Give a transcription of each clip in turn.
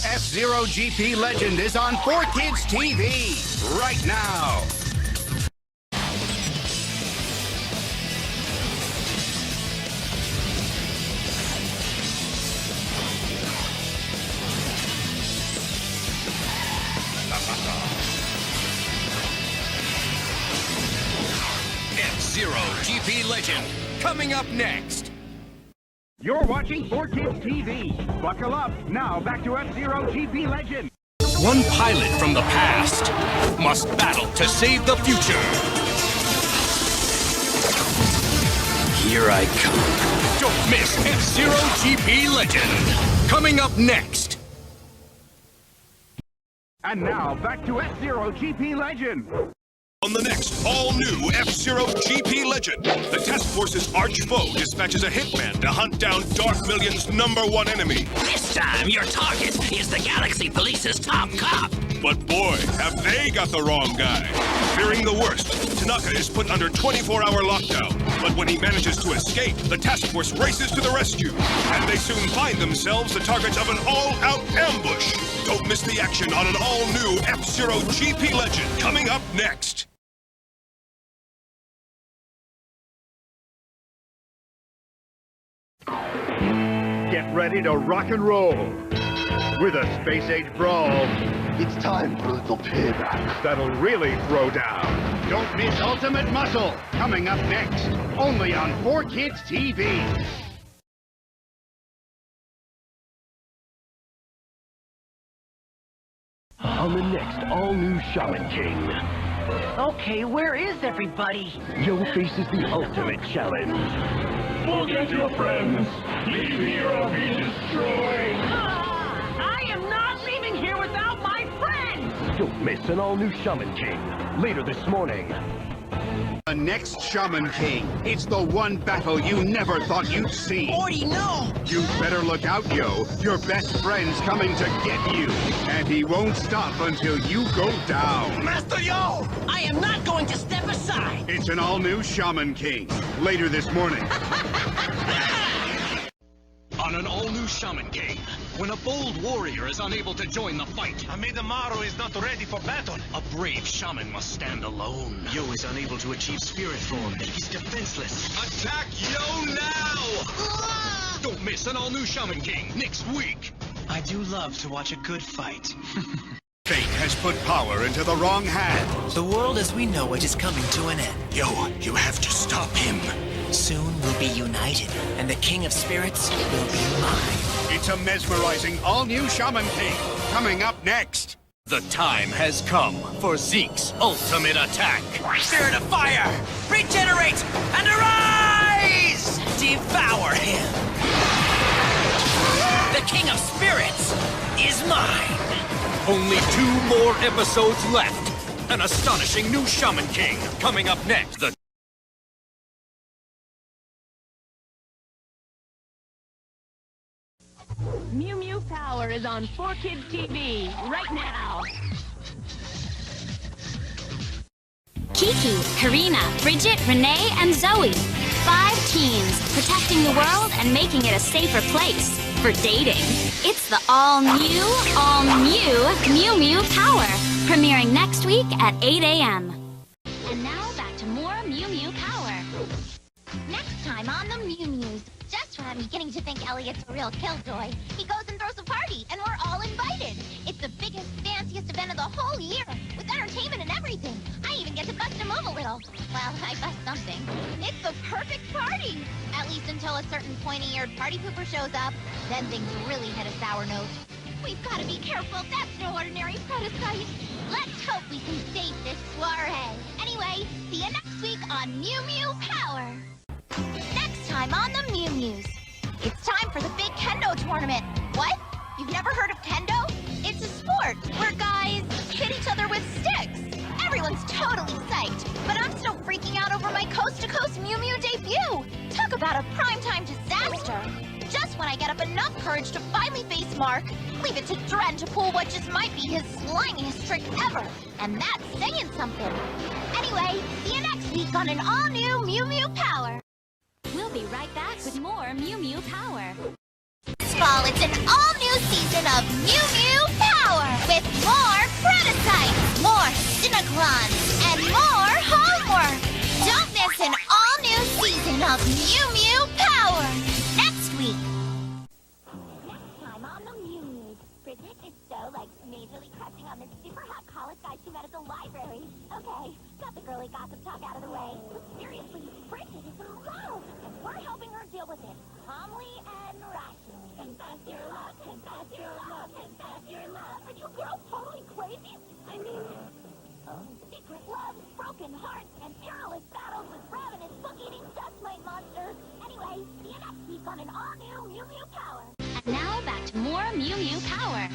F-Zero GP Legend is on 4Kids TV right now. F-Zero GP Legend, coming up next. You're watching 4Kids TV. Buckle up. Now back to F-Zero GP Legend. One pilot from the past must battle to save the future. Here I come. Don't miss F-Zero GP Legend, coming up next. And now back to F-Zero GP Legend. On the next all-new F-Zero GP Legend, the task force's arch-foe dispatches a hitman to hunt down Dark Million's #1 enemy. This time, your target is the Galaxy Police's top cop. But boy, have they got the wrong guy. Fearing the worst, Tanaka is put under 24-hour lockdown. But when he manages to escape, the task force races to the rescue. And they soon find themselves the targets of an all-out ambush. Don't miss the action on an all-new F-Zero GP Legend, coming up next. Get ready to rock and roll with a space-age brawl. It's time for a little payback. That'll really throw down. Don't miss Ultimate Muscle, coming up next, only on 4Kids TV. On the next all-new Shaman King, Okay, where is everybody? Yo faces the ultimate challenge. Forget your friends. Leave here or be destroyed. I am not leaving here without my friends! Don't miss an all-new Shaman King, later this morning. The next Shaman King. It's the one battle you never thought you'd see. 40, no! You better look out, Yo. Your best friend's coming to get you. And he won't stop until you go down. Master Yo! I am not going to step aside! It's an all-new Shaman King. Later this morning. On an all-new Shaman King, when a bold warrior is unable to join the fight, Amidamaru is not ready for battle. a brave shaman must stand alone. Yo is unable to achieve spirit form. He's defenseless. Attack Yo now! Don't miss an all-new Shaman King next week. I do love to watch a good fight. Fate has put power into the wrong hands. The world as we know it is coming to an end. Yo, you have to stop him. Soon we'll be united, and the King of Spirits will be mine. It's a mesmerizing all-new Shaman King. Coming up next. The time has come for Zeke's ultimate attack. Spirit of fire, regenerate, and arise! Devour him! The King of Spirits is mine! Only 2 more episodes left. An astonishing new Shaman King coming up next. The Mew Mew Power is on 4Kids TV right now. Kiki, Karina, Bridget, Renee, and Zoe. 5 teens protecting the world and making it a safer place for dating. It's the all-new Mew Mew Power, premiering next week at 8 a.m. And now back to more Mew Mew Power. Next time on the Mew Mews, just when I'm beginning to think Elliot's a real killjoy, he goes and throws a party, and we're all invited. It's the biggest, fanciest event of the whole year, with entertainment and everything. I even get to bust a move a little. Well, I bust something. It's the perfect party! At least until a certain pointy-eared party pooper shows up, then things really hit a sour note. We've got to be careful, that's no ordinary prototype. Let's hope we can save this soiree. Anyway, see you next week on Mew Mew Power. Next time on the Mew Mews, it's time for the big kendo tournament. What? You've never heard of kendo? It's a sport where guys hit each other with sticks. Everyone's totally psyched, but I'm still freaking out over my coast-to-coast Mew Mew debut. Talk about a primetime disaster. Just when I get up enough courage to finally face Mark, leave it to Dren to pull what just might be his slimiest trick ever. And that's saying something. Anyway, see you next week on an all-new Mew Mew Power. We'll be right back with more Mew Mew Power. fall, it's an all-new season of Mew Mew Power with more prototypes, more Cineclons, and more homework. Don't miss an all-new season of Mew Mew Power next week. Next time on the Mew Mews, Bridget is so majorly crushing on this super hot college guy she met at the library. Okay, got the girly gossip talk out of the way. But seriously, Bridget is in love, and we're helping her deal with it calmly and rationally. Confess your love, confess your love, confess your love. Are you girls totally crazy? I mean, secret loves, broken hearts, and perilous battles with ravenous book-eating dust mite monsters. Anyway, see you next week on an all-new Mew Mew Power. And now back to more Mew Mew Power.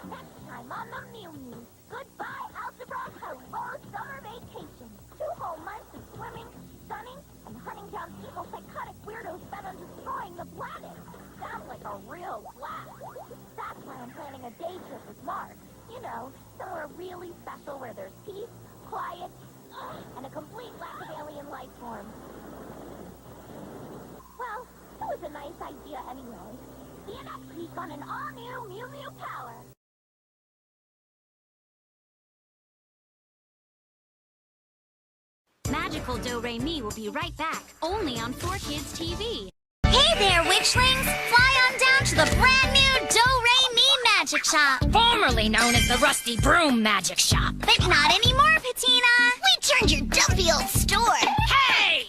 Next time on the Mew Mew. Goodbye, Algebra. Hello, summer vacation. 2 whole months of swimming, sunning, and hunting down evil psychotic weirdos bent on destroying the planet. Sounds like a real blast. That's why I'm planning a day trip with Mark. You know, somewhere really special where there's peace, quiet, and a complete lack of alien life forms. Well, it was a nice idea anyway. See you next week on an all-new Mew Mew Power. Magical DoReMi will be right back, only on 4Kids TV. Hey there, witchlings! Fly on down to the brand new DoReMi Magic Shop. Formerly known as the Rusty Broom Magic Shop. But not anymore, Patina. We turned your dumpy old store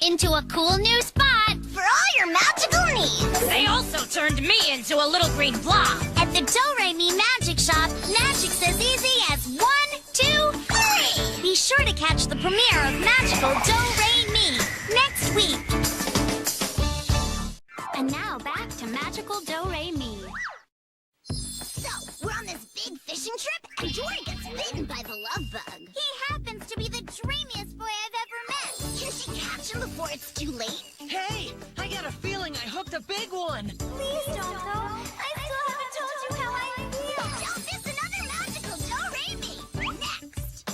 Into a cool new spot. for all your magical needs. They also turned me into a little green blob. At the DoReMi Magic Shop, magic's as easy as 1, 2, 3. Be sure to catch the premiere of Magical DoReMi next week. And now back to Magical DoReMi. So, we're on this big fishing trip, and Dory gets bitten by the love bug. He happens to be the dreamiest boy I've ever met. Can she catch him before it's too late? Hey, I got a feeling I hooked a big one. Please don't go. I still haven't told you how I feel. Don't miss another Magical DoReMi. Next.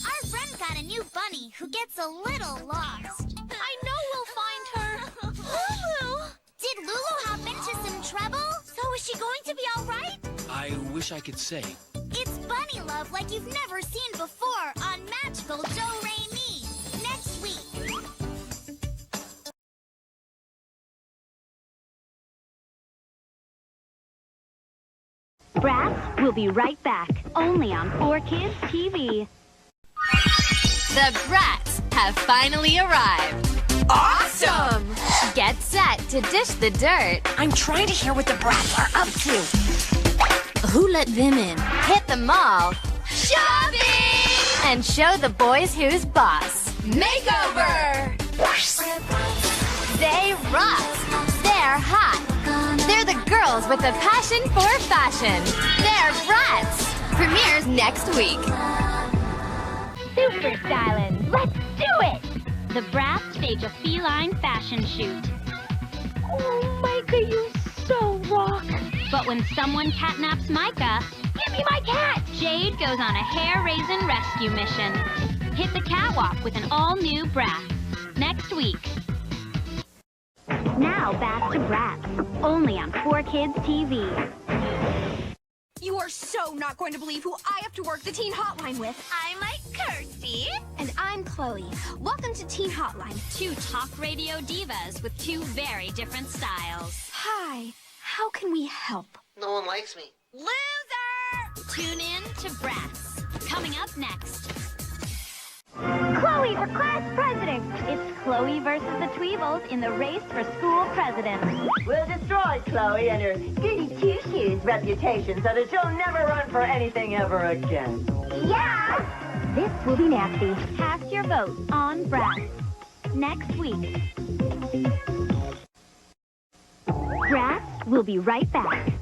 Our friend got a new bunny who gets a little lost. I know we'll find her. Lulu! Did Lulu hop into some trouble? So is she going to be all right? I wish I could say. It's bunny love like you've never seen before on Magical DoReMi. Next week. Bratz will be right back, only on 4Kids TV. The Bratz have finally arrived. Awesome! Get set to dish the dirt. I'm trying to hear what the Bratz are up to. Who let them in? Hit the mall. Shopping! And show the boys who's boss. Makeover! They rock. They're hot. They're the girls with a passion for fashion. They're Bratz. Premieres next week. Super styling. Let's do it! The Bratz stage a feline fashion shoot. Oh, Micah, you so rock. But when someone catnaps Micah, give me my cat! Jade goes on a hair-raising rescue mission. Hit the catwalk with an all-new Bratz. Next week. Now back to Bratz, only on 4Kids TV. You are so not going to believe who I have to work the Teen Hotline with. I'm like Kirsty. And I'm Chloe. Welcome to Teen Hotline. 2 talk radio divas with 2 very different styles. Hi. How can we help? No one likes me. Loser! Tune in to Bratz. Coming up next. Chloe for class president! It's Chloe versus the Tweebles in the race for school president. We'll destroy Chloe and her goody two-shoes reputation so that she'll never run for anything ever again. Yeah! This will be nasty. Cast your vote on Bratz. Next week. Bratz will be right back.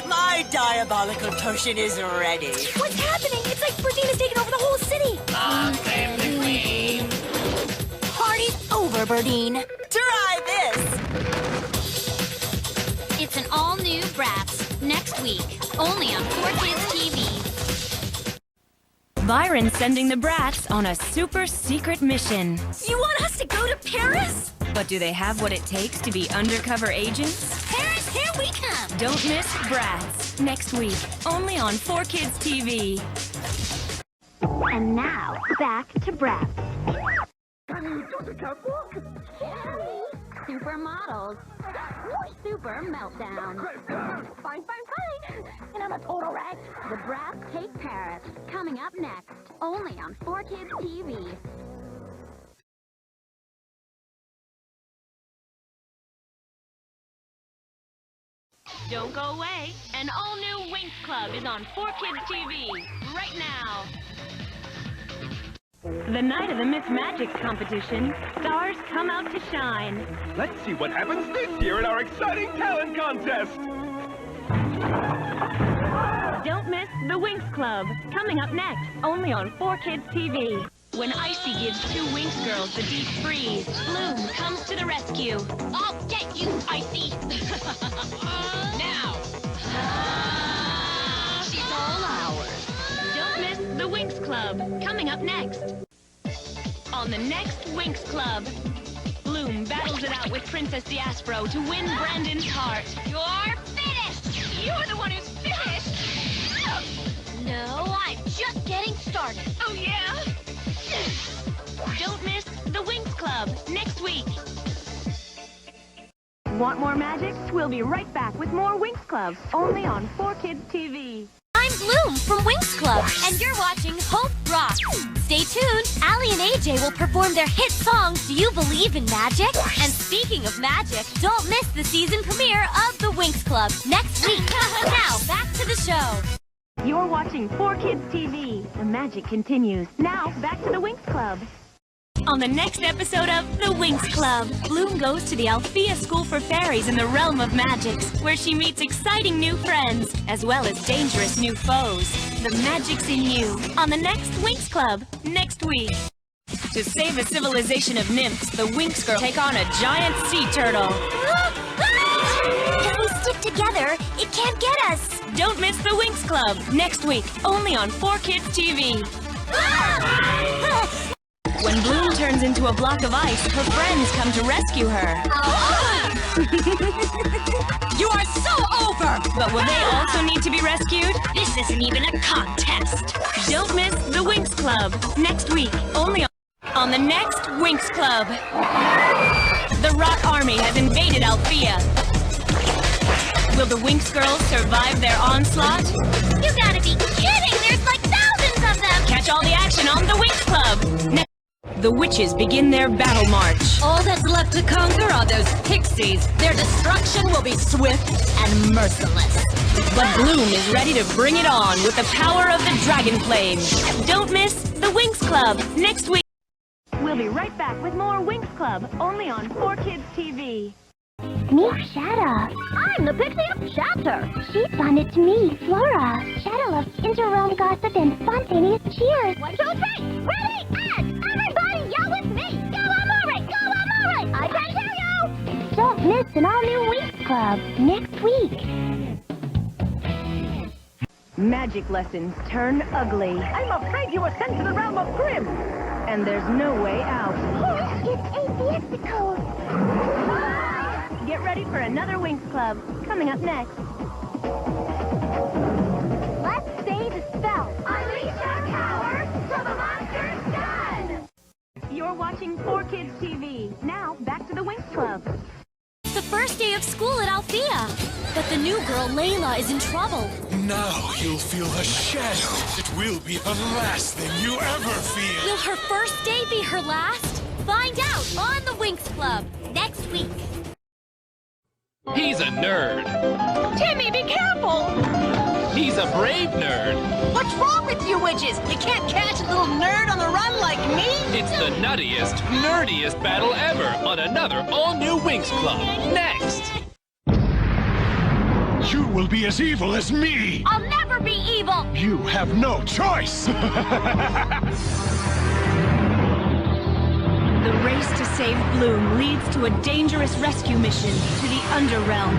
My diabolical potion is ready. What's happening? It's like Birdina's taken over the whole city. I'm the queen. Party's over, Birdine. Try this. It's an all-new Bratz. Next week. Only on 4Kids TV. Byron's sending the Bratz on a super secret mission. You want us to go to Paris? But do they have what it takes to be undercover agents? Parents, here we come! Don't miss Bratz next week, only on 4Kids TV. And now, back to Bratz. Supermodels. Super meltdown. Fine. And I'm a total wreck. The Bratz Take Paris. Coming up next. Only on 4Kids TV. Don't go away. An all-new Winx Club is on 4Kids TV right now. The night of the Miss Magic competition, stars come out to shine. Let's see what happens this year in our exciting talent contest. Don't miss the Winx Club, coming up next, only on 4Kids TV. When Icy gives two Winx girls the deep freeze, Bloom comes to the rescue. I'll get you, Icy! Now! She's all ours. Don't miss the Winx Club, coming up next. On the next Winx Club, Bloom battles it out with Princess Diaspro to win Brandon's heart. You're finished! You're the one who's finished! No, I'm just getting started. Oh, yeah? Don't miss the Winx Club next week. Want more magic? We'll be right back with more Winx Club, only on 4Kids TV. I'm Bloom from Winx Club, and you're watching Hope Rocks. Stay tuned. Allie and AJ will perform their hit song, Do You Believe in Magic? And speaking of magic, don't miss the season premiere of the Winx Club next week. Now, back to the show. You're watching 4Kids TV. The magic continues. Now, back to the Winx Club. On the next episode of The Winx Club, Bloom goes to the Althea School for Fairies in the realm of magics, where she meets exciting new friends, as well as dangerous new foes. The magic's in you. On the next Winx Club, next week. To save a civilization of nymphs, the Winx Girls take on a giant sea turtle. If we stick together, it can't get us. Don't miss the Winx Club, next week, only on 4Kids TV. When Bloom turns into a block of ice, her friends come to rescue her. You are so over! But will they also need to be rescued? This isn't even a contest. Don't miss the Winx Club, next week, only on the next Winx Club. The Rock Army has invaded Althea. Will the Winx Girls survive their onslaught? You gotta be kidding! There's like thousands of them! Catch all the action on the Winx Club. The witches begin their battle march. All that's left to conquer are those pixies. Their destruction will be swift and merciless. But Bloom is ready to bring it on with the power of the Dragon Flame. Don't miss the Winx Club next week. We'll be right back with more Winx Club, only on 4Kids TV. Meet Shadow. I'm the pixie of Shatter. She bonded to me, Flora. Shadow loves inter-realm gossip and spontaneous cheers. 1, 2, 3, ready, and everybody yell with me. Go Amore, go Amore. I can hear you. Don't miss an all-new Winx Club next week. Magic lessons turn ugly. I'm afraid you were sent to the realm of Grim. And there's no way out. It's atheistical. Get ready for another Winx Club, coming up next. Let's say the spell. Unleash our power till the monster's done. You're watching 4Kids TV. Now, back to the Winx Club. The first day of school at Althea. But the new girl, Layla, is in trouble. Now you'll feel a shadow. It will be the last thing you ever feel. Will her first day be her last? Find out on the Winx Club next week. He's a nerd. Timmy, be careful! He's a brave nerd. What's wrong with you witches? You can't catch a little nerd on the run like me? It's the nuttiest, nerdiest battle ever on another all-new Winx Club. Next! You will be as evil as me! I'll never be evil! You have no choice! The race to save Bloom leads to a dangerous rescue mission to the Underrealm.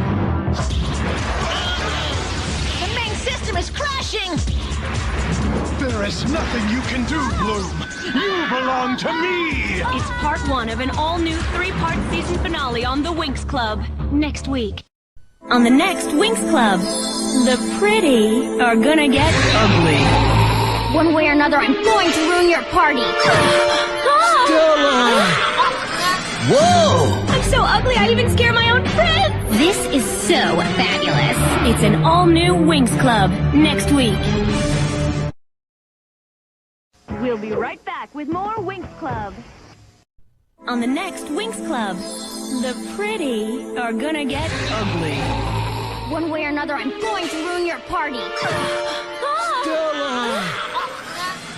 The main system is crashing! There There's nothing you can do, Bloom. You belong to me! It's part 1 of an all-new 3-part season finale on the Winx Club. Next week. On the next Winx Club, the pretty are gonna get ugly. One way or another, I'm going to ruin your party. Stella! Whoa! I'm so ugly I even scare my own friends! This is so fabulous. It's an all-new Winx Club next week. We'll be right back with more Winx Club. On the next Winx Club, the pretty are gonna get ugly. One way or another, I'm going to ruin your party. Stella!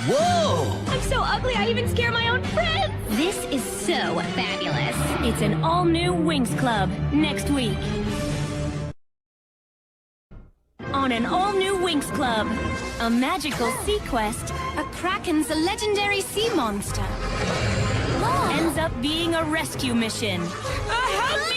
Whoa! I'm so ugly I even scare my own friends! This is so fabulous. It's an all-new Winx Club next week. On an all-new Winx Club, a magical sea quest, a Kraken's a legendary sea monster, ends up being a rescue mission. Help me!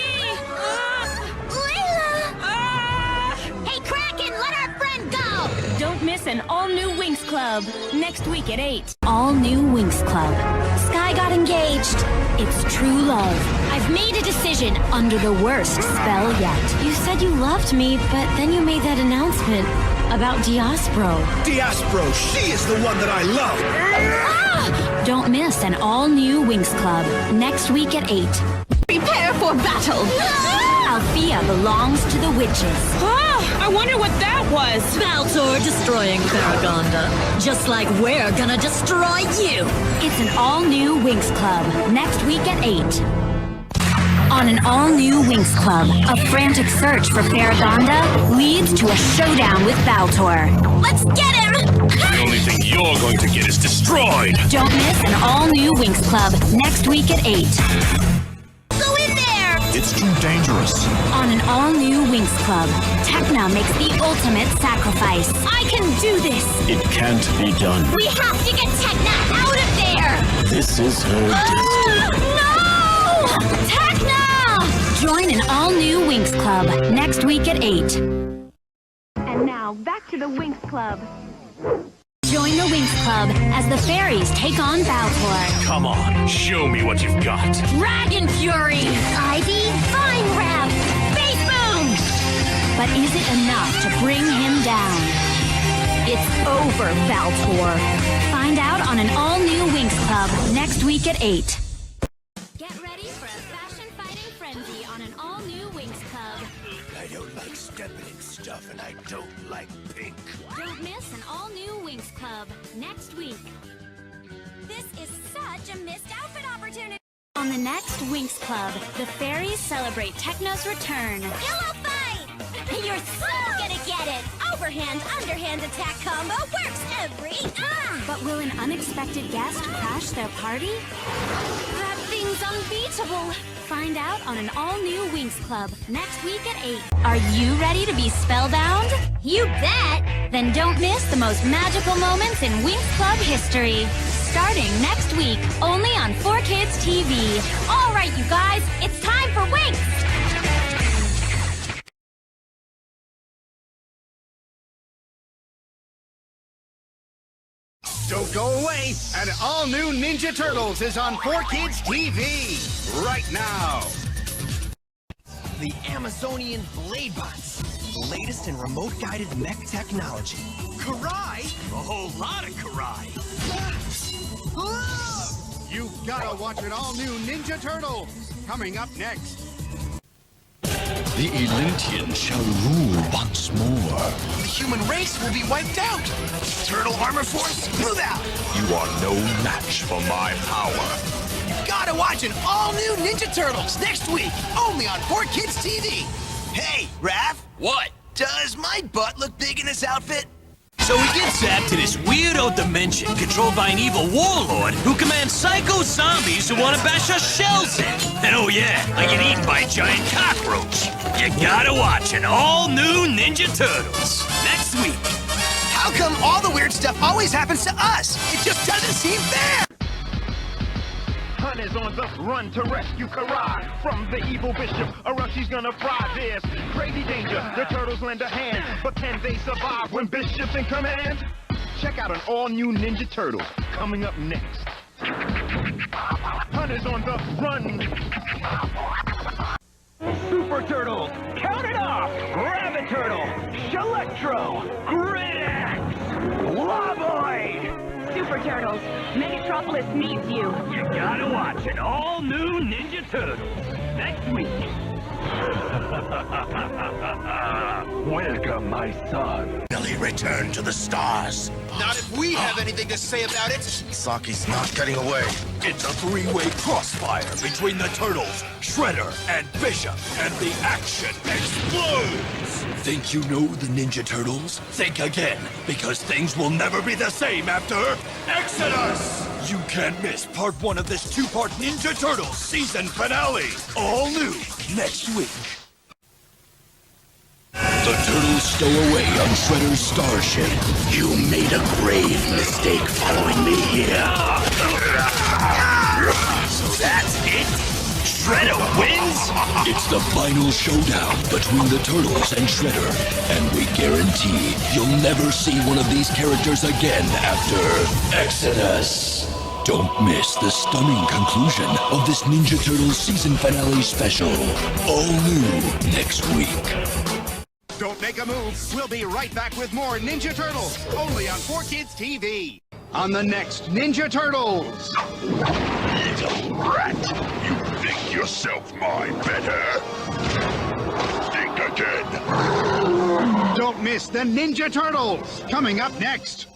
Hey, Kraken, let our friend go! Don't miss an all-new Winx Club next week at 8. All-new Winx Club. Sky got engaged. It's true love. I've made a decision under the worst spell yet. You said you loved me, but then you made that announcement about Diaspro. Diaspro, she is the one that I love! Don't miss an all-new Winx Club next week at 8. Prepare for battle! Althea belongs to the witches. I wonder what that was. Baltor destroying Paragonda, just like we're gonna destroy you. It's an all-new Winx Club next week at 8. On an all-new Winx Club, a frantic search for Paragonda leads to a showdown with Baltor. Let's get him! The only thing you're going to get is destroyed! Don't miss an all-new Winx Club next week at 8. Go in there! It's too dangerous. On an all-new Winx Club, Techna makes the ultimate sacrifice. I can do this! It can't be done. We have to get Techna out of there! This is her destiny. No! Techna! Join an all-new Winx Club next week at 8. And now, back to the Winx Club. Join the Winx Club as the fairies take on Baltor. Come on, show me what you've got. Dragon Fury! Ivy, Vine Wrap, Face Boom! But is it enough to bring him down? It's over, Baltor. Find out on an all-new Winx Club next week at 8. Get ready for a fashion-fighting frenzy on an all-new Winx Club. I don't like stepping in stuff, and I don't like pink. Don't miss an all-new Winx Club next week. This is such a missed outfit opportunity. On the next Winx Club, the fairies celebrate Techna's return. Pillow fight! You're so gonna get it! Overhand, underhand attack combo works every time! But will an unexpected guest crash their party? That thing's unbeatable! Find out on an all-new Winx Club next week at 8. Are you ready to be spellbound? You bet! Then don't miss the most magical moments in Winx Club history. Starting next week, only on 4Kids TV. All right, you guys, it's time for Winx! Don't go away! An all-new Ninja Turtles is on 4Kids TV right now! The Amazonian Blade Bots. The latest in remote-guided mech technology. Karai? A whole lot of Karai. You've gotta watch an all-new Ninja Turtles! Coming up next. The Elentian shall rule once more. The human race will be wiped out. Turtle armor force, move out. You are no match for my power. You gotta watch an all-new Ninja Turtles next week, only on 4Kids TV. Hey, Raph. What? Does my butt look big in this outfit? So we get zapped to this weirdo dimension controlled by an evil warlord who commands psycho zombies who want to bash our shells in. And oh yeah, I get eaten by a giant cockroach. You gotta watch an all-new Ninja Turtles next week. How come all the weird stuff always happens to us? It just doesn't seem fair. Hun is on the run to rescue Karai from the evil bishop, or else she's gonna fry. There's crazy danger, the turtles lend a hand, but can they survive when Bishop's in command? Check out an all-new Ninja Turtles coming up next. Hunters on the run. Super Turtles, count it off! Rabbit Turtle, Shelectro, Grid-X, Loboid! Super Turtles, Megatropolis needs you. You gotta watch an all-new Ninja Turtles next week. Welcome, my son. Billy, return to the stars. Not if we have anything to say about it. Saki's not getting away. It's a three-way crossfire between the Turtles, Shredder, and Bishop, and the action explodes! Think you know the Ninja Turtles? Think again, because things will never be the same after Exodus! You can't miss part 1 of this 2-part Ninja Turtles season finale! All new next week. The Turtles stow away on Shredder's starship. You made a grave mistake following me here. So that's it? Shredder wins? It's the final showdown between the Turtles and Shredder, and we guarantee you'll never see one of these characters again after Exodus. Don't miss the stunning conclusion of this Ninja Turtles season finale special. All new next week. Don't make a move. We'll be right back with more Ninja Turtles, only on 4Kids TV. On the next Ninja Turtles. Little rat, you think yourself my better? Think again. Don't miss the Ninja Turtles, coming up next.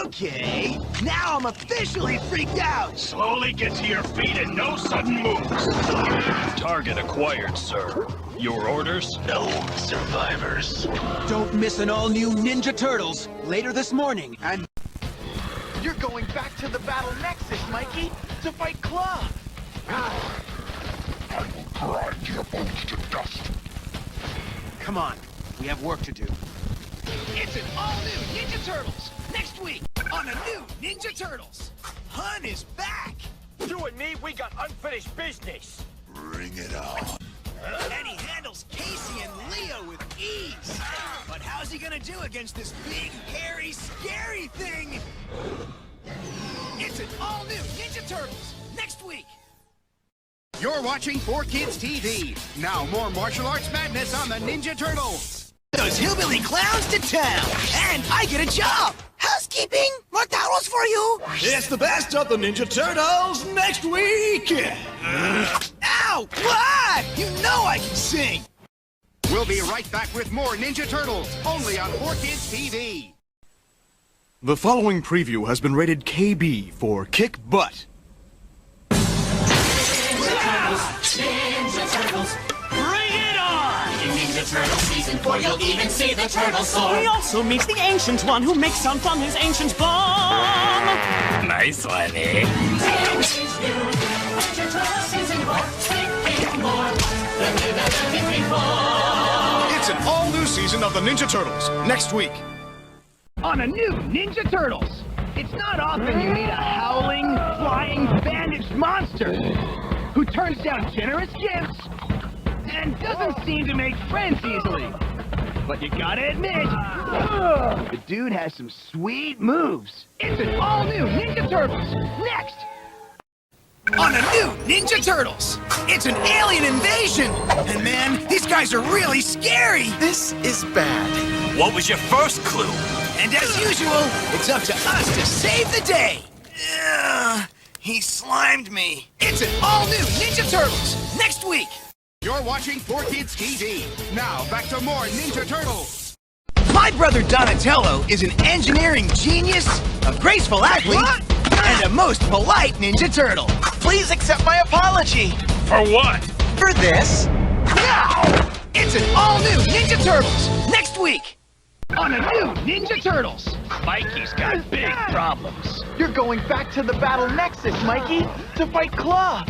Okay, now I'm officially freaked out. Slowly get to your feet and no sudden moves. Target acquired, sir. Your orders? No survivors. Don't miss an all-new Ninja Turtles later this morning. And you're going back to the Battle Nexus, Mikey, to fight Claw. I will grind your bones to dust. Come on, we have work to do. It's an all-new Ninja Turtles next week on a new Ninja Turtles. Hun is back. You and me, we got unfinished business. Bring it on. And he handles Casey and Leo with ease. But how's he gonna do against this big, hairy, scary thing? It's an all-new Ninja Turtles next week. You're watching 4Kids TV. Now more martial arts madness on the Ninja Turtles. Those hillbilly clowns to town, and I get a job. Housekeeping, more towels for you. It's the best of the Ninja Turtles next week! Ow! What? You know I can sing. We'll be right back with more Ninja Turtles, only on 4Kids TV. The following preview has been rated KB for Kick Butt. Ninja Turtles, bring it on! In Ninja Turtles Season 4, you'll even see the turtle sword. We also meet the Ancient One who makes some from his ancient bomb. Nice one, eh? Ninja Turtles Season 4, think more than we've ever been before. It's an all-new season of the Ninja Turtles, next week. On a new Ninja Turtles. It's not often you meet a howling, flying, bandaged monster who turns down generous gifts and doesn't seem to make friends easily. But you gotta admit, the dude has some sweet moves. It's an all-new Ninja Turtles. Next! On a new Ninja Turtles, it's an alien invasion. And man, these guys are really scary. This is bad. What was your first clue? And as usual, it's up to us to save the day. He slimed me. It's an all-new Ninja Turtles next week. You're watching 4Kids TV. Now, back to more Ninja Turtles. My brother Donatello is an engineering genius, a graceful athlete, and a most polite Ninja Turtle. Please accept my apology. For what? For this. Now, it's an all-new Ninja Turtles next week. On a new Ninja Turtles. Mikey's got big problems. You're going back to the Battle Nexus, Mikey, to fight Claw.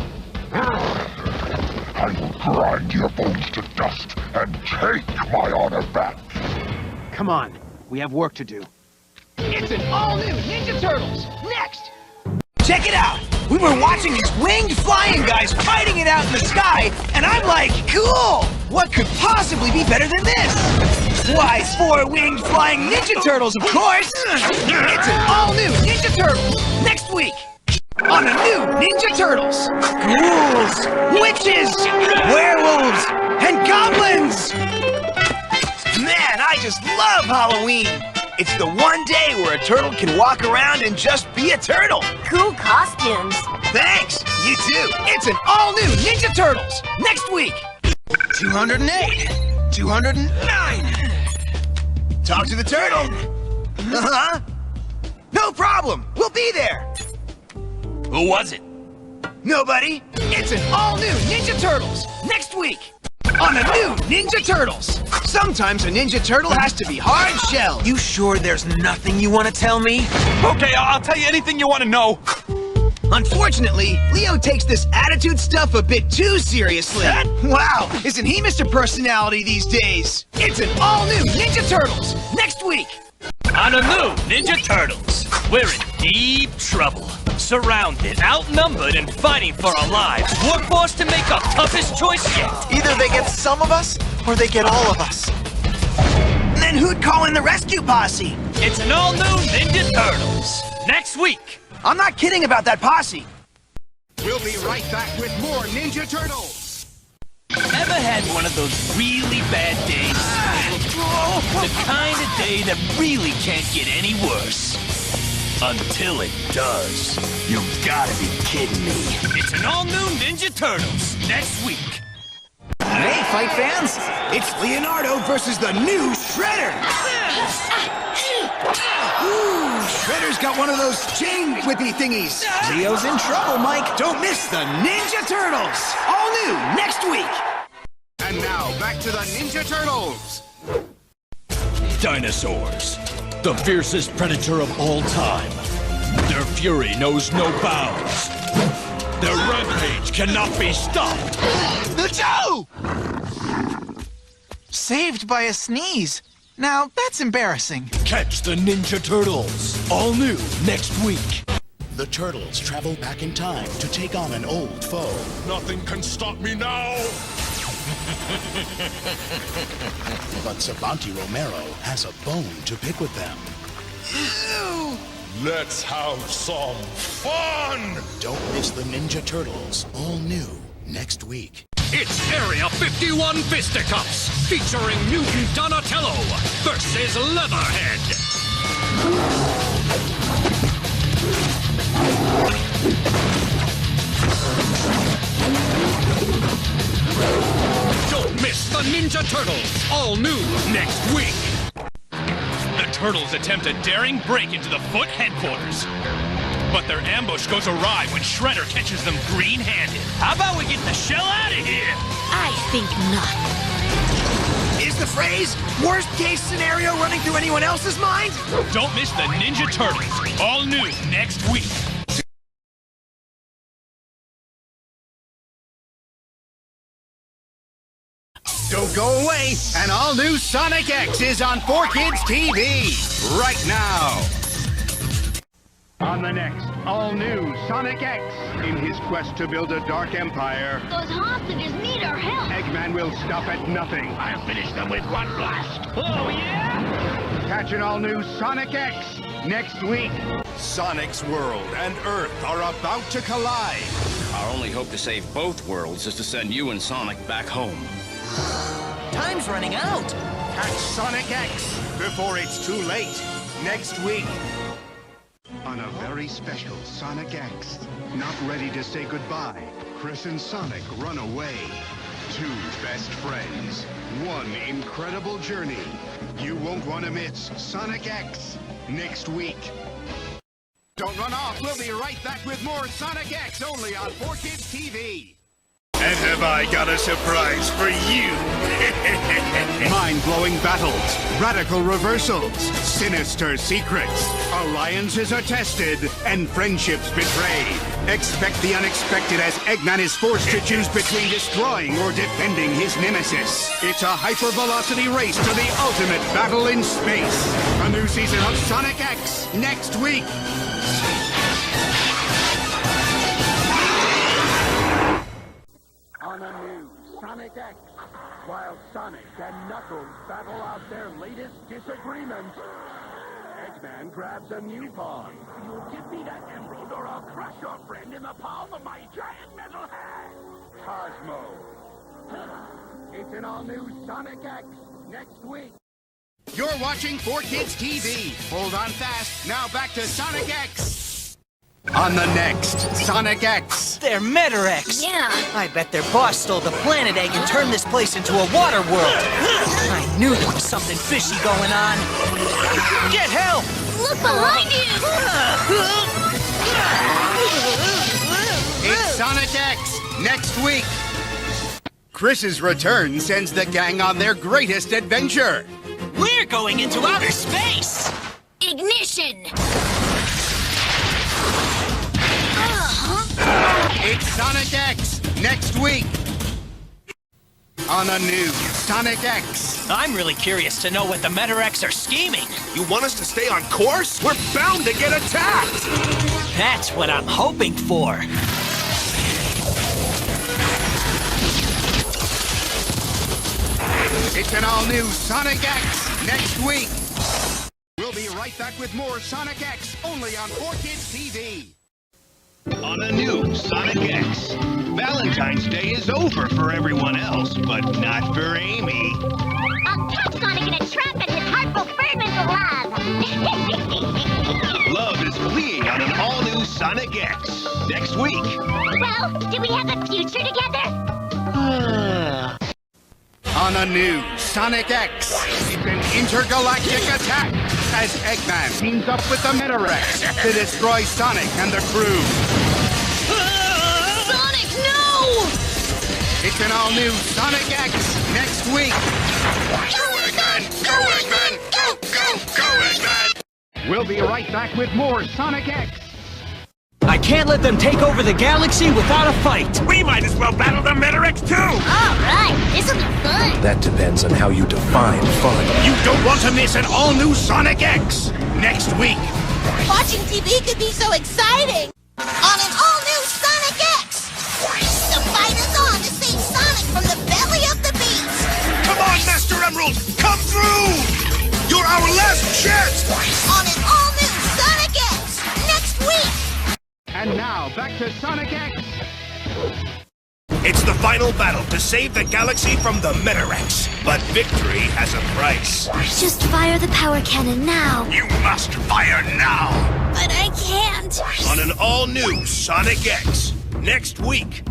I will grind your bones to dust and take my honor back. Come on, we have work to do. It's an all-new Ninja Turtles. Next! Check it out. We were watching these winged flying guys fighting it out in the sky, and I'm like, cool! What could possibly be better than this? Why, 4-winged flying Ninja Turtles, of course! It's an all-new Ninja Turtles next week on a new Ninja Turtles. Ghouls, witches, werewolves, and goblins! Man, I just love Halloween! It's the one day where a turtle can walk around and just be a turtle. Cool costumes. Thanks, you too. It's an all-new Ninja Turtles next week. 208, 209. Talk to the turtle. Uh-huh. No problem. We'll be there. Who was it? Nobody. It's an all-new Ninja Turtles next week on a new Ninja Turtles. Sometimes a Ninja Turtle has to be hard-shelled. You sure there's nothing you want to tell me? Okay, I'll tell you anything you want to know. Unfortunately, Leo takes this attitude stuff a bit too seriously. Wow, isn't he Mr. Personality these days? It's an all-new Ninja Turtles next week. On a new Ninja Turtles, we're in deep trouble. Surrounded, outnumbered, and fighting for our lives. We're forced to make our toughest choice yet. Either they get some of us, or they get all of us. And then who'd call in the rescue posse? It's an all-new Ninja Turtles next week. I'm not kidding about that posse. We'll be right back with more Ninja Turtles. Ever had one of those really bad days? The kind of day that really can't get any worse. Until it does. You gotta be kidding me. It's an all-new Ninja Turtles next week. Hey, fight fans! It's Leonardo versus the new Shredder! Ooh, Shredder's got one of those chain whippy thingies. Leo's in trouble, Mike. Don't miss the Ninja Turtles. All new next week. And now, back to the Ninja Turtles. Dinosaurs, the fiercest predator of all time. Their fury knows no bounds. Their rampage cannot be stopped. Joe! Saved by a sneeze. Now, that's embarrassing. Catch the Ninja Turtles, all new next week. The Turtles travel back in time to take on an old foe. Nothing can stop me now. But Sabanti Romero has a bone to pick with them. Let's have some fun! Don't miss the Ninja Turtles, all new next week. It's Area 51 Fisticuffs, featuring Mutant Donatello versus Leatherhead. Don't miss the Ninja Turtles, all new next week. The Turtles attempt a daring break into the Foot headquarters. But their ambush goes awry when Shredder catches them green-handed. How about we get the shell out of here? I think not. Is the phrase worst case scenario running through anyone else's mind? Don't miss the Ninja Turtles, all new next week. Don't go away. An all-new Sonic X is on 4Kids TV right now. On the next all-new Sonic X, in his quest to build a dark empire, Those hostages need our help. Eggman will stop at nothing. I'll finish them with one blast. Oh, yeah? Catch an all-new Sonic X next week. Sonic's world and Earth are about to collide. Our only hope to save both worlds is to send you and Sonic back home. Time's running out. Catch Sonic X before it's too late next week. On a very special Sonic X, not ready to say goodbye, Chris and Sonic run away. Two best friends, one incredible journey. You won't want to miss Sonic X next week. Don't run off, we'll be right back with more Sonic X only on 4Kids TV. And have I got a surprise for you? Mind-blowing battles, radical reversals, sinister secrets, alliances are tested, and friendships betrayed. Expect the unexpected as Eggman is forced to choose between destroying or defending his nemesis. It's a hypervelocity race to the ultimate battle in space. A new season of Sonic X next week. On a new Sonic X, while Sonic and Knuckles battle out their latest disagreement. Eggman grabs a new pawn. You'll give me that emerald or I'll crush your friend in the palm of my giant metal hand. Cosmo. It's an all-new Sonic X next week. You're watching 4Kids TV. Hold on fast. Now back to Sonic X. On the next Sonic X. They're Metarex. Yeah. I bet their boss stole the planet egg and turned this place into a water world. I knew there was something fishy going on. Get help! Look behind you! It's Sonic X next week. Chris's return sends the gang on their greatest adventure. We're going into outer space! Ignition! It's Sonic X next week. On a new Sonic X. I'm really curious to know what the Metarex are scheming. You want us to stay on course? We're bound to get attacked! That's what I'm hoping for. It's an all-new Sonic X next week. We'll be right back with more Sonic X, only on 4Kids TV. On a new Sonic X. Valentine's Day is over for everyone else, but not for Amy. I'll catch Sonic in a trap and his heart will burn with love. Love is fleeing on an all-new Sonic X. Next week. Well, do we have a future together? On a new Sonic X, it's an intergalactic attack as Eggman teams up with the Metarex to destroy Sonic and the crew. Sonic, no! It's an all-new Sonic X next week. Go, Eggman! Go, Eggman! Go, go, go, Eggman! We'll be right back with more Sonic X. I can't let them take over the galaxy without a fight. We might as well battle the Metarex too! Alright, this'll be fun. That depends on how you define fun. You don't want to miss an all-new Sonic X next week. Watching TV could be so exciting! On an all-new Sonic X! The fight is on to save Sonic from the belly of the beast! Come on, Master Emerald! Come through! You're our last chance! On an all-new Sonic X! Next week! And now, back to Sonic X. It's the final battle to save the galaxy from the Metarex. But victory has a price. Just fire the power cannon now. You must fire now! But I can't. On an all-new Sonic X. Next week.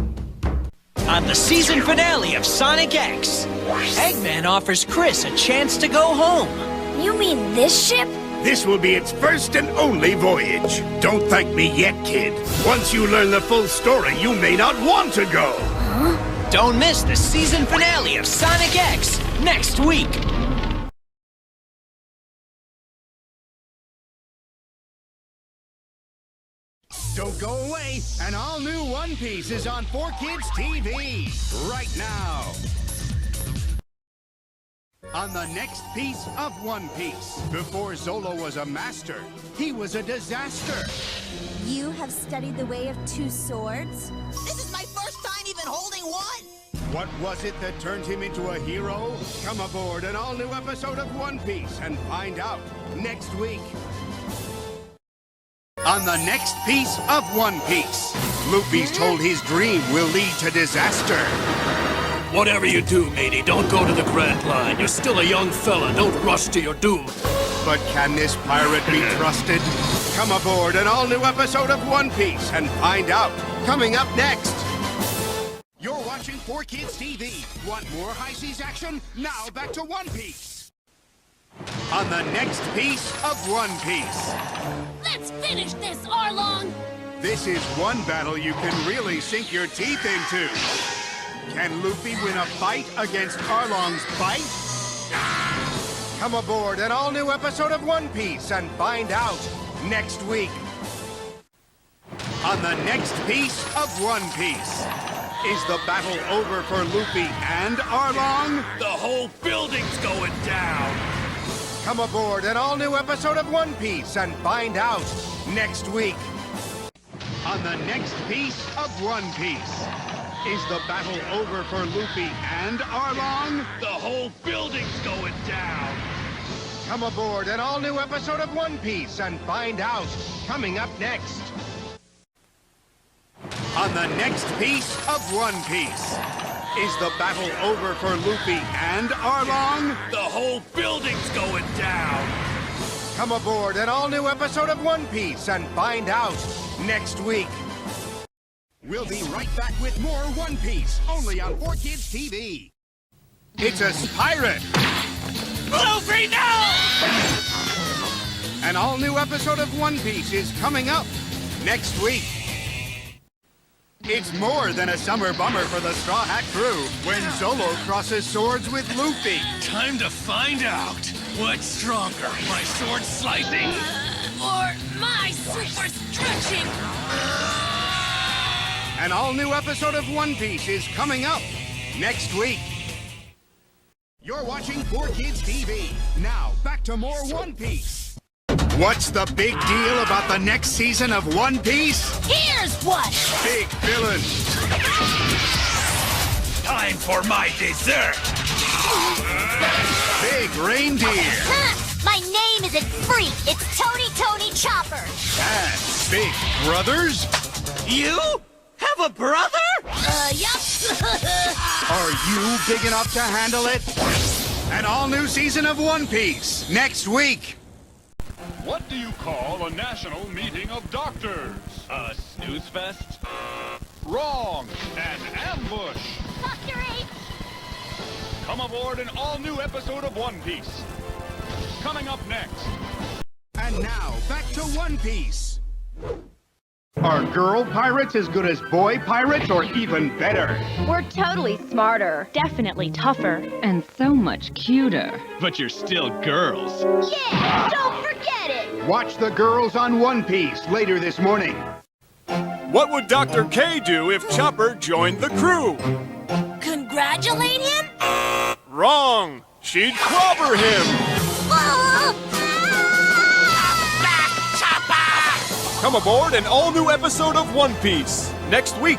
On the season finale of Sonic X, Eggman offers Chris a chance to go home. You mean this ship? This will be its first and only voyage. Don't thank me yet, kid. Once you learn the full story, you may not want to go. Huh? Don't miss the season finale of Sonic X next week. Don't go away. An all-new One Piece is on 4Kids TV right now. On the next piece of One Piece. Before Zolo was a master, he was a disaster. You have studied the way of two swords? This is my first time even holding one! What was it that turned him into a hero? Come aboard an all-new episode of One Piece and find out next week. On the next piece of One Piece, Luffy's told his dream will lead to disaster. Whatever you do, matey, don't go to the Grand Line. You're still a young fella. Don't rush to your doom. But can this pirate be trusted? Come aboard an all-new episode of One Piece and find out. Coming up next. You're watching 4Kids TV. Want more high seas action? Now back to One Piece. On the next piece of One Piece. Let's finish this, Arlong! This is one battle you can really sink your teeth into. Can Luffy win a fight against Arlong's bite? Come aboard an all-new episode of One Piece and find out next week. On the next piece of One Piece. Is the battle over for Luffy and Arlong? The whole building's going down. Come aboard an all-new episode of One Piece and find out next week. On the next piece of One Piece. Is the battle over for Luffy and Arlong? The whole building's going down! Come aboard an all-new episode of One Piece and find out. Coming up next. On the next piece of One Piece. Is the battle over for Luffy and Arlong? The whole building's going down! Come aboard an all-new episode of One Piece and find out next week. We'll be right back with more One Piece, only on 4Kids TV. It's a pirate! Luffy, no! An all-new episode of One Piece is coming up next week. It's more than a summer bummer for the Straw Hat crew when Zolo crosses swords with Luffy. Time to find out. What's stronger, my sword slicing? Or my super stretching? An all-new episode of One Piece is coming up next week. You're watching 4Kids TV. Now, back to more One Piece. What's the big deal about the next season of One Piece? Here's what! Big villain. Time for my dessert! Big reindeer. My name isn't Freak, it's Tony Chopper. And big brothers? You? Have a brother? Yup. Are you big enough to handle it? An all-new season of One Piece next week. What do you call a national meeting of doctors? A snooze fest? Wrong! An ambush! Dr. H. Come aboard an all-new episode of One Piece. Coming up next. And now, back to One Piece. Are girl pirates as good as boy pirates, or even better? We're totally smarter, definitely tougher, and so much cuter. But you're still girls. Yeah, don't forget it. Watch the girls on One Piece later this morning. What would Dr. K do if Chopper joined the crew? Congratulate him? Wrong! She'd clobber him! Come aboard an all-new episode of One Piece next week.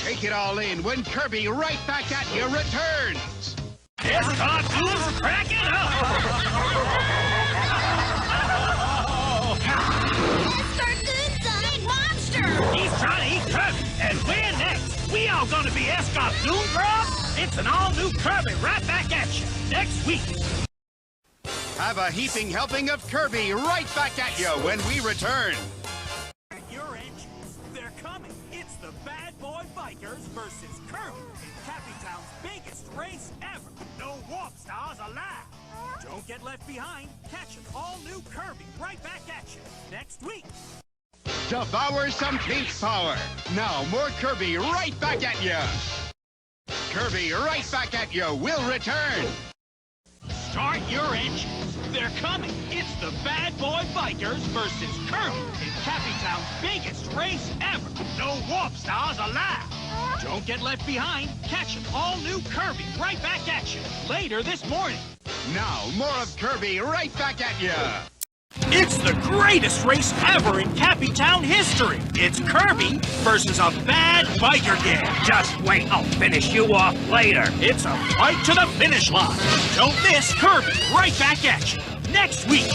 Take it all in when Kirby right back at you returns. This cartoon's cracking up! Mr. Goonzine Monster! He's trying to eat Kirby, and we're next! We all gonna be Escort Goon Bros? It's an all-new Kirby right back at you next week! Have a heaping helping of Kirby right back at you when we return. At your engines, they're coming. It's the Bad Boy Bikers versus Kirby in Cappytown's biggest race ever. No warp stars allowed. Don't get left behind. Catch an all-new Kirby right back at you next week. Devour some pink power. Now more Kirby right back at you. Kirby right back at you will return. Start your engines. They're coming. It's the Bad Boy Bikers versus Kirby in Cappytown's biggest race ever. No warp stars allowed. Don't get left behind. Catch an all-new Kirby right back at you later this morning. Now more of Kirby right back at you. It's the greatest race ever in Cappytown history. It's Kirby versus a bad biker gang. Just wait, I'll finish you off later. It's a fight to the finish line. Don't miss Kirby right back at you next week.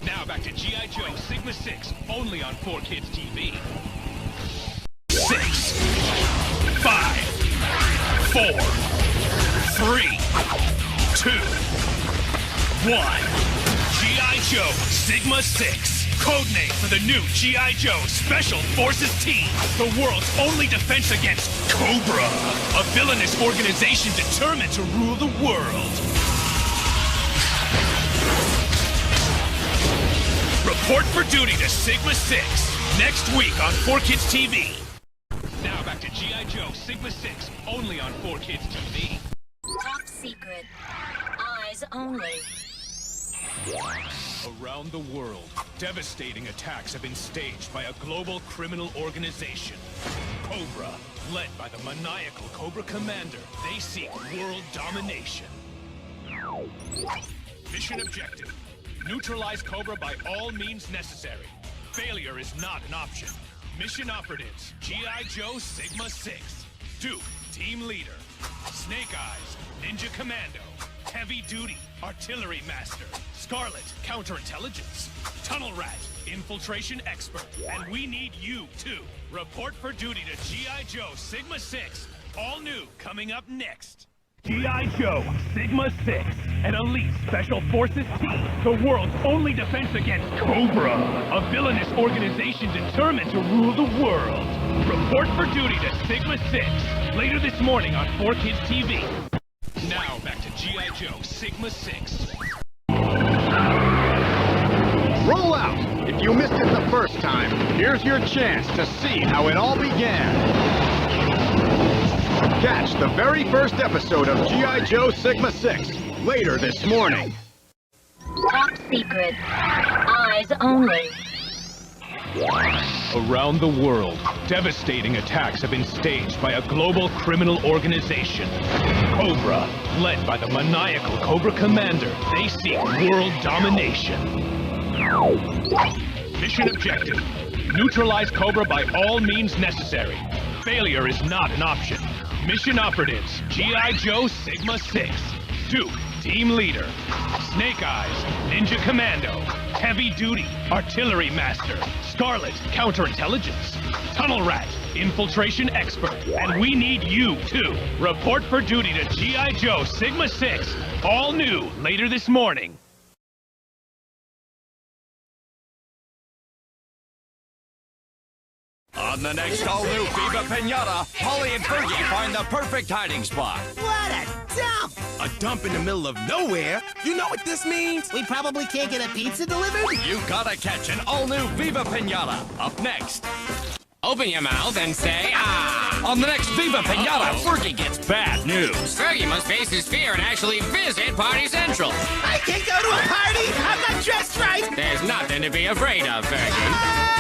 Now back to G.I. Joe Sigma 6, only on 4Kids TV. 6, 5, 4, 3, 2, 1. G.I. Joe Sigma 6. Codename for the new G.I. Joe Special Forces Team. The world's only defense against Cobra. A villainous organization determined to rule the world. Report for duty to Sigma 6. Next week on 4Kids TV. Now back to G.I. Joe Sigma 6, only on 4Kids TV. Top secret. Eyes only. Around the world, devastating attacks have been staged by a global criminal organization, Cobra, led by the maniacal Cobra Commander, they seek world domination. Mission objective: neutralize Cobra by all means necessary. Failure is not an option. Mission operatives: G.I. Joe Sigma 6, Duke, Team Leader, Snake Eyes, Ninja Commando, Heavy Duty, Artillery Master, Scarlet, Counterintelligence, Tunnel Rat, Infiltration Expert, and we need you, too. Report for duty to G.I. Joe Sigma 6, all new, coming up next. G.I. Joe Sigma 6, an elite special forces team, the world's only defense against Cobra, a villainous organization determined to rule the world. Report for duty to Sigma 6, later this morning on 4Kids TV. Now back to G.I. Joe Sigma 6. Roll out! If you missed it the first time, here's your chance to see how it all began. Catch the very first episode of G.I. Joe Sigma 6 later this morning. Top secret. Eyes only. Around the world, devastating attacks have been staged by a global criminal organization. Cobra, led by the maniacal Cobra Commander, they seek world domination. Mission objective: neutralize Cobra by all means necessary. Failure is not an option. Mission operatives: G.I. Joe Sigma 6, Duke, Team Leader, Snake Eyes, Ninja Commando, Heavy Duty, Artillery Master, Scarlet, Counterintelligence, Tunnel Rat, Infiltration Expert, and we need you, too. Report for duty to G.I. Joe Sigma 6, all new, later this morning. On the next all-new Viva Pinata, Polly and Fergie find the perfect hiding spot. What a dump! A dump in the middle of nowhere? You know what this means? We probably can't get a pizza delivered? You gotta catch an all-new Viva Pinata. Up next. Open your mouth and say, ah! On the next Viva Pinata, Fergie gets bad news. Fergie must face his fear and actually visit Party Central. I can't go to a party! I'm not dressed right! There's nothing to be afraid of, Fergie.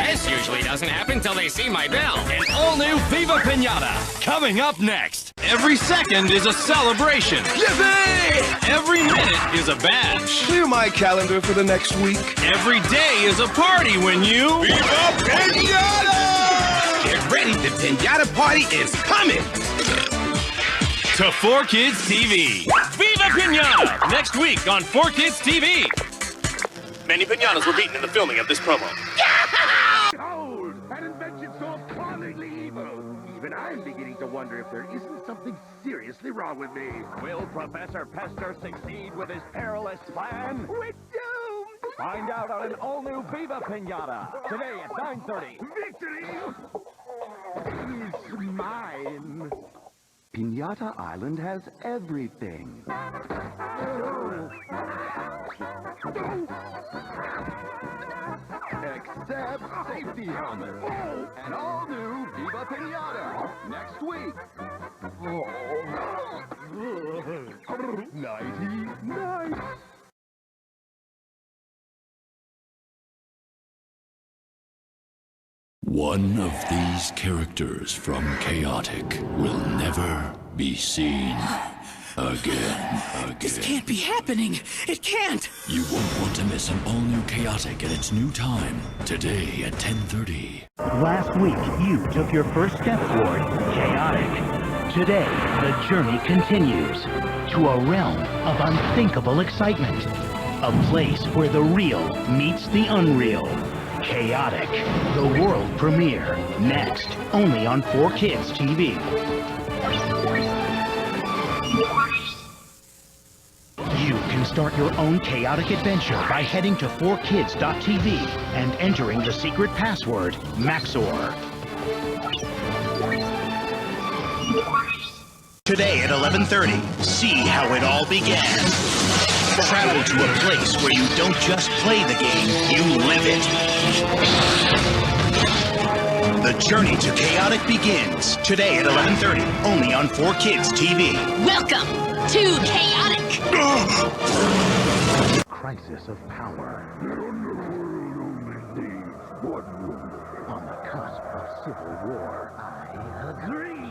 This usually doesn't happen till they see my bell. An all-new Viva Pinata, coming up next. Every second is a celebration. Yippee! Every minute is a badge. Clear my calendar for the next week. Every day is a party when you... Viva Pinata! Get ready, the Pinata party is coming! To 4Kids TV. Viva Pinata! Next week on 4Kids TV. Many pinatas were beaten in the filming of this promo. Behold, an invention so appallingly evil. Even I'm beginning to wonder if there isn't something seriously wrong with me. Will Professor Pester succeed with his perilous plan? We're doomed! Find out on an all-new Viva Pinata, today at 9:30. Victory is mine. Pinata Island has everything. Except safety helmets. An all-new Viva Pinata. Next week. Nighty-night. One of these characters from Chaotic will never be seen again. This can't be happening! It can't! You won't want to miss an all-new Chaotic at its new time, today at 10:30. Last week, you took your first step toward Chaotic. Today, the journey continues to a realm of unthinkable excitement. A place where the real meets the unreal. Chaotic, the world premiere. Next, only on 4Kids TV. You can start your own chaotic adventure by heading to 4kids.tv and entering the secret password, Maxor. Today at 11:30, see how it all began. Travel to a place where you don't just play the game, you live it. The journey to Chaotic begins today at 11:30, only on 4Kids TV. Welcome to Chaotic! Crisis of power. On the cusp of civil war. I agree.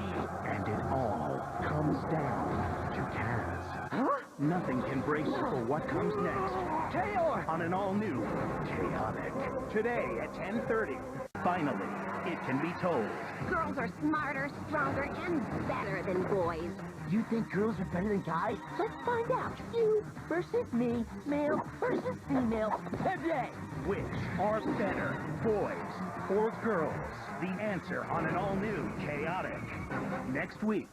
And it all comes down to Kaz. Huh? Nothing can brace you for what comes next. Chaos! On an all-new Chaotic. Today at 10:30. Finally, it can be told. Girls are smarter, stronger, and better than boys. You think girls are better than guys? Let's find out. You versus me, male versus female, today. Which are better, boys or girls? The answer on an all-new Chaotic. Next week.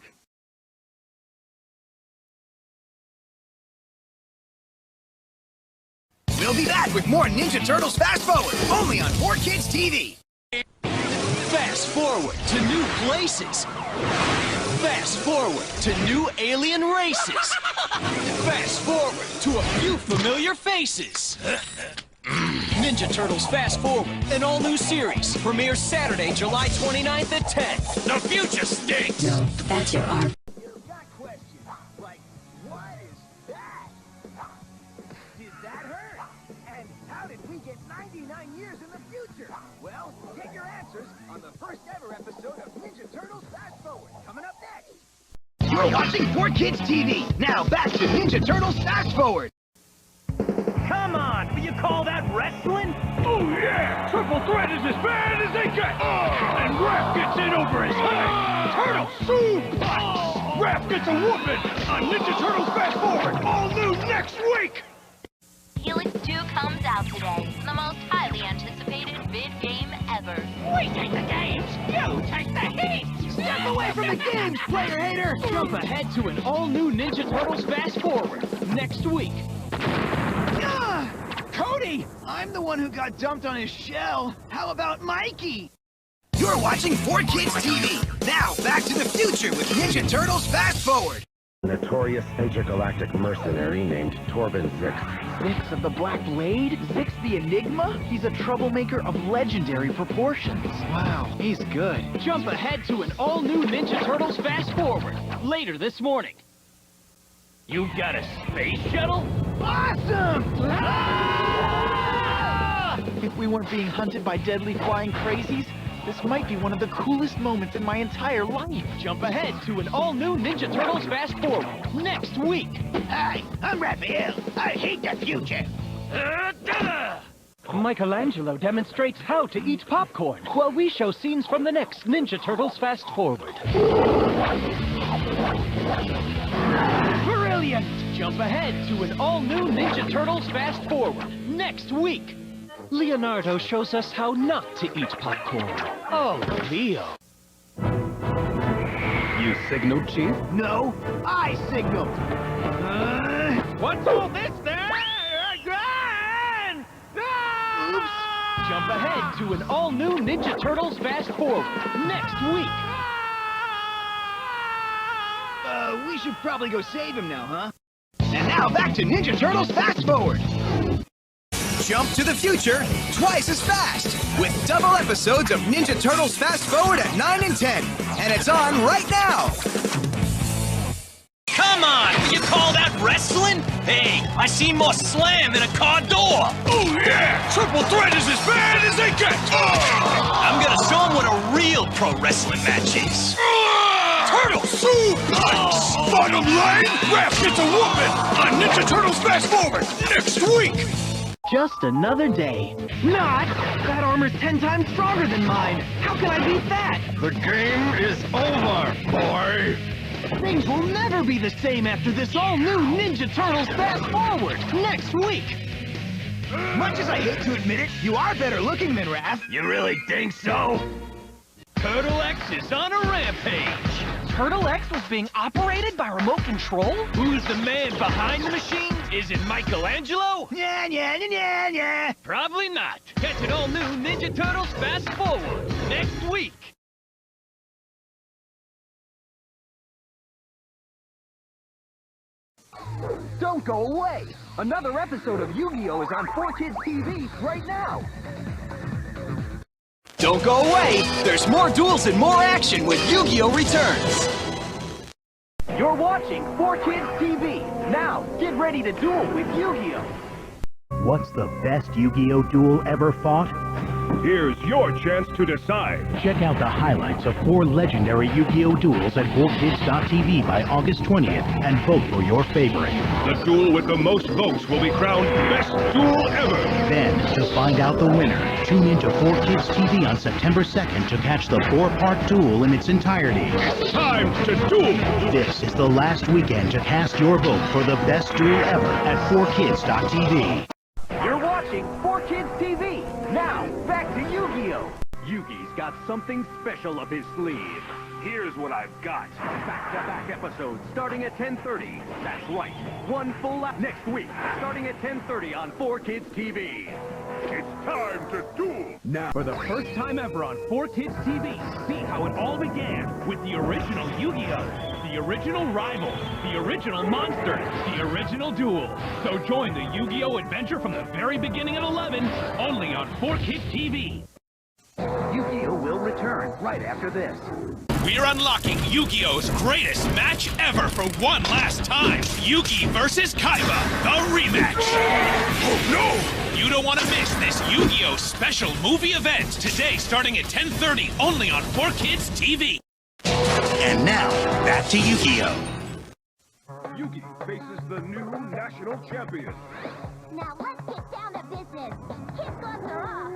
We'll be back with more Ninja Turtles Fast Forward, only on 4Kids TV. Fast forward to new places. Fast forward to new alien races. Fast forward to a few familiar faces. Ninja Turtles Fast Forward, an all-new series, premieres Saturday, July 29th at 10. The future stinks! No, that's your arm. You've got questions like, what is that? Did that hurt? And how did we get 99 years in the future? Well, get your answers on the first ever episode of Ninja Turtles Fast Forward, coming up next. You're watching 4Kids TV. Now back to Ninja Turtles Fast Forward. Come on, will you call that wrestling? Oh yeah! Triple threat is as bad as they get! And Raph gets in over his head! Turtle suplex! Raph gets a whooping on Ninja Turtles Fast Forward! All new next week! Helix 2 comes out today. The most highly anticipated vid game ever. We take the games! You take the heat! Step away from the games, player hater! Jump ahead to an all-new Ninja Turtles Fast Forward next week. Cody! I'm the one who got dumped on his shell. How about Mikey? You're watching 4Kids TV. Now back to the future with Ninja Turtles Fast Forward. A notorious intergalactic mercenary named Torben Zix. Zix of the Black Blade? Zix the Enigma? He's a troublemaker of legendary proportions. Wow, he's good. Jump ahead to an all-new Ninja Turtles Fast Forward later this morning. You've got a space shuttle? Awesome! If we weren't being hunted by deadly flying crazies, this might be one of the coolest moments in my entire life. Jump ahead to an all-new Ninja Turtles Fast Forward next week. Hi, I'm Raphael. I hate the future. Michelangelo demonstrates how to eat popcorn while we show scenes from the next Ninja Turtles Fast Forward. Brilliant! Jump ahead to an all-new Ninja Turtles Fast Forward next week. Leonardo shows us how not to eat popcorn. Oh, Leo. You signaled, Chief? No, I signaled. What's all this there? Oops. Jump ahead to an all-new Ninja Turtles Fast Forward next week. We should probably go save him now, huh? And now back to Ninja Turtles Fast Forward. Jump to the future twice as fast with double episodes of Ninja Turtles Fast Forward at 9 and 10. And it's on right now. Come on! You call that wrestling? Hey, I seen more slam than a car door! Oh yeah! Triple threat is as bad as they get! I'm gonna show them what a real pro wrestling match is. Turtle suplex! Bottom line, Raph gets a whooping on Ninja Turtles Fast Forward next week! Just another day. Not! That armor's 10 times stronger than mine! How can I beat that? The game is over, boy! Things will never be the same after this all-new Ninja Turtles Fast Forward next week! Much as I hate to admit it, you are better looking than Raph. You really think so? Turtle X is on a rampage! Turtle X was being operated by remote control? Who's the man behind the machine? Is it Michelangelo? Yeah. Probably not. Catch an all-new Ninja Turtles Fast Forward next week! Don't go away! Another episode of Yu-Gi-Oh! Is on 4Kids TV right now! Don't go away! There's more duels and more action when Yu-Gi-Oh! returns! You're watching 4Kids TV! Now, get ready to duel with Yu-Gi-Oh! What's the best Yu-Gi-Oh duel ever fought? Here's your chance to decide. Check out the highlights of 4 legendary Yu-Gi-Oh! Duels at 4kids.tv by August 20th and vote for your favorite. The duel with the most votes will be crowned Best Duel Ever. Then, to find out the winner, tune into 4Kids TV on September 2nd to catch the 4-part duel in its entirety. It's time to duel! This is the last weekend to cast your vote for the best duel ever at 4kids.tv. You're watching 4Kids TV. Now, back to Yu-Gi-Oh! Yugi's got something special up his sleeve. Here's what I've got. Back-to-back episodes starting at 10:30. That's right, one full next week, starting at 10:30 on 4Kids TV. It's time to duel! Now, for the first time ever on 4Kids TV, see how it all began with the original Yu-Gi-Oh! The original rivals, the original monsters, the original duel. So join the Yu-Gi-Oh! Adventure from the very beginning at 11, only on 4Kids TV. Yu-Gi-Oh! Will return right after this. We're unlocking Yu-Gi-Oh!'s greatest match ever for one last time. Yugi versus Kaiba, the rematch. Oh no! You don't want to miss this Yu-Gi-Oh! Special movie event today starting at 10:30 only on 4Kids TV. And now, back to Yu-Gi-Oh! Yugi faces the new national champion. Now let's get down to business. Kid gloves are off.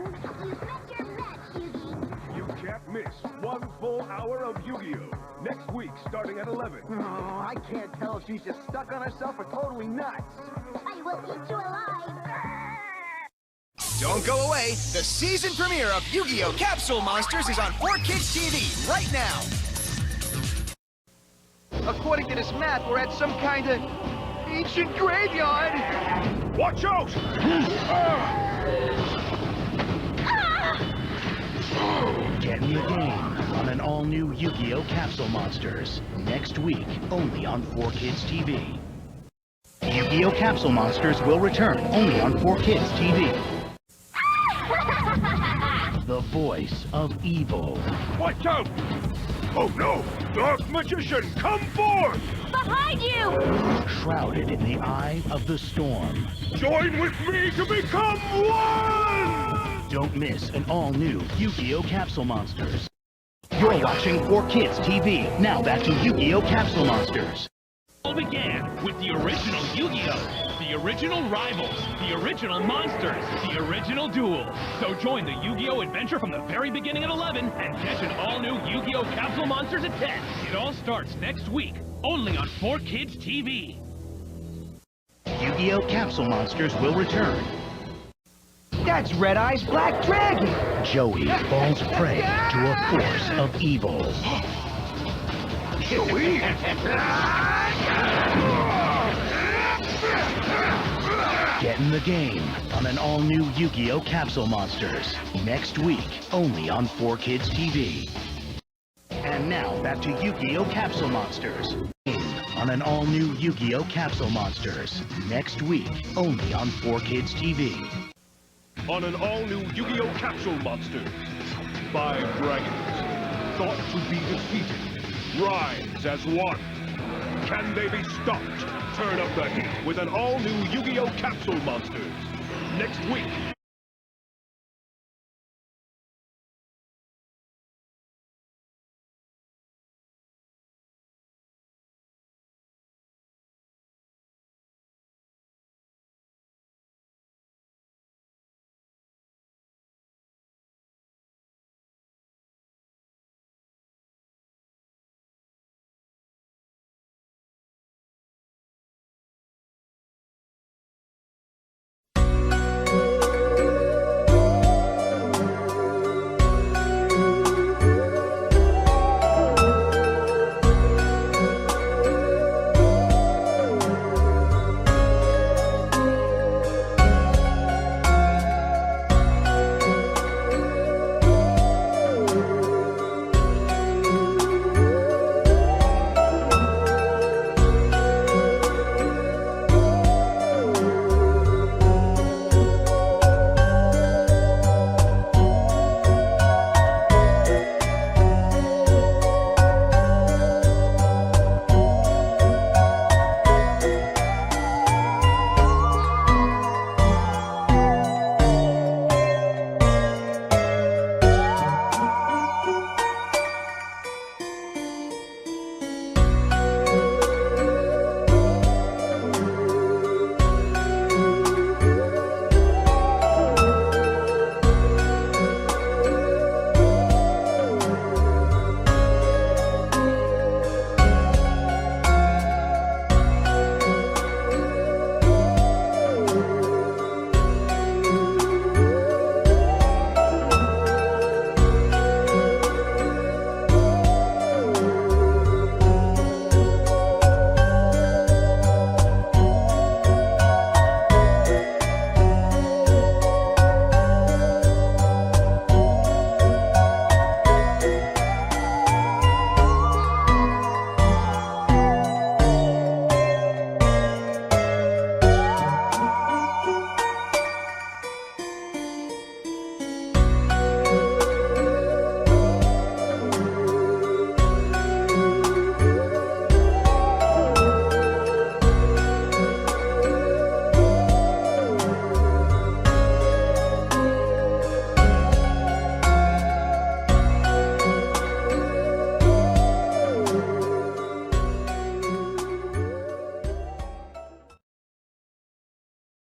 You bet your match, Yugi. You can't miss one full hour of Yu-Gi-Oh! Next week starting at 11. Oh, I can't tell if she's just stuck on herself or totally nuts. I will eat you alive. Don't go away. The season premiere of Yu-Gi-Oh! Capsule Monsters is on 4Kids TV right now. According to this map, we're at some kind of ancient graveyard. Watch out! Get in the game on an all-new Yu-Gi-Oh! Capsule Monsters. Next week, only on 4Kids TV. Yu-Gi-Oh! Capsule Monsters will return only on 4Kids TV. The voice of evil. Watch out! Oh no! Dark Magician, come forth! Behind you! Shrouded in the eye of the storm. Join with me to become one! Don't miss an all-new Yu-Gi-Oh! Capsule Monsters. You're watching 4Kids TV. Now back to Yu-Gi-Oh! Capsule Monsters. All began with the original Yu-Gi-Oh! The original rivals, the original monsters, the original duel. So join the Yu-Gi-Oh! Adventure from the very beginning at 11 and catch an all-new Yu-Gi-Oh! Capsule Monsters at 10. It all starts next week, only on 4Kids TV. Yu-Gi-Oh! Capsule Monsters will return. That's Red Eye's Black Dragon. Joey falls prey to a force of evil. Joey? Get in the game on an all-new Yu-Gi-Oh! Capsule Monsters. Next week, only on 4Kids TV. And now, back to Yu-Gi-Oh! Capsule Monsters. On an all-new Yu-Gi-Oh! Capsule Monsters. Next week, only on 4Kids TV. On an all-new Yu-Gi-Oh! Capsule Monsters. 5 dragons, thought to be defeated, rise as one. Can they be stopped? Turn up the heat with an all-new Yu-Gi-Oh! Capsule Monsters. Next week.